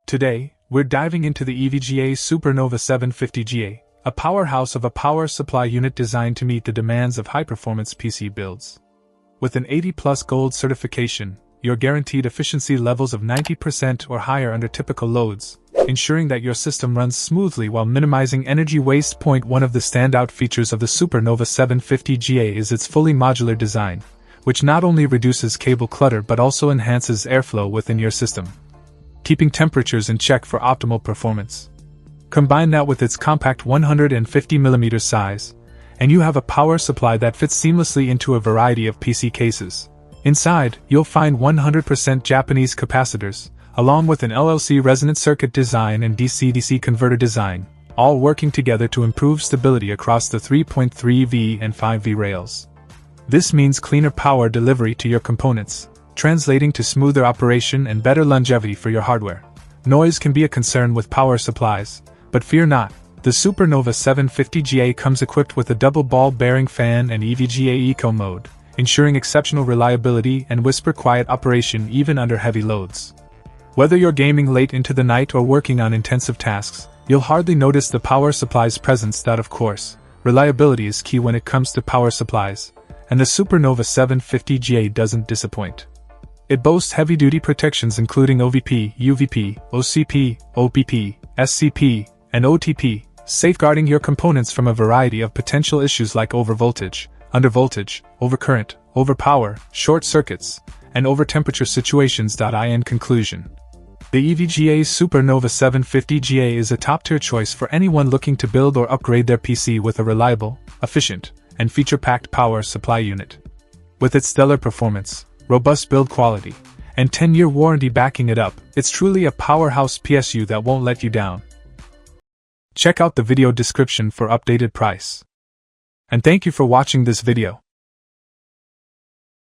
Today, we're diving into the EVGA Supernova 750GA, a powerhouse of a power supply unit designed to meet the demands of high-performance PC builds. With an 80+ gold certification, you're guaranteed efficiency levels of 90% or higher under typical loads, ensuring that your system runs smoothly while minimizing energy waste. One of the standout features of the Supernova 750GA is its fully modular design, which not only reduces cable clutter but also enhances airflow within your system, keeping temperatures in check for optimal performance. Combine that with its compact 150mm size, and you have a power supply that fits seamlessly into a variety of PC cases. Inside, you'll find 100% Japanese capacitors, along with an LLC resonant circuit design and DC-DC converter design, all working together to improve stability across the 3.3V and 5V rails. This means cleaner power delivery to your components, translating to smoother operation and better longevity for your hardware. Noise can be a concern with power supplies, but fear not. The Supernova 750GA comes equipped with a double ball bearing fan and EVGA Eco mode, ensuring exceptional reliability and whisper-quiet operation even under heavy loads. Whether you're gaming late into the night or working on intensive tasks, you'll hardly notice the power supply's presence. Of course, reliability is key when it comes to power supplies, and the Supernova 750GA doesn't disappoint. It boasts heavy-duty protections including OVP, UVP, OCP, OPP, SCP, and OTP, safeguarding your components from a variety of potential issues like overvoltage, undervoltage, overcurrent, overpower, short circuits, and overtemperature situations. In conclusion, the EVGA Supernova 750GA is a top-tier choice for anyone looking to build or upgrade their PC with a reliable, efficient, and feature-packed power supply unit. With its stellar performance, robust build quality, and 10-year warranty backing it up, it's truly a powerhouse PSU that won't let you down. Check out the video description for updated price. And thank you for watching this video.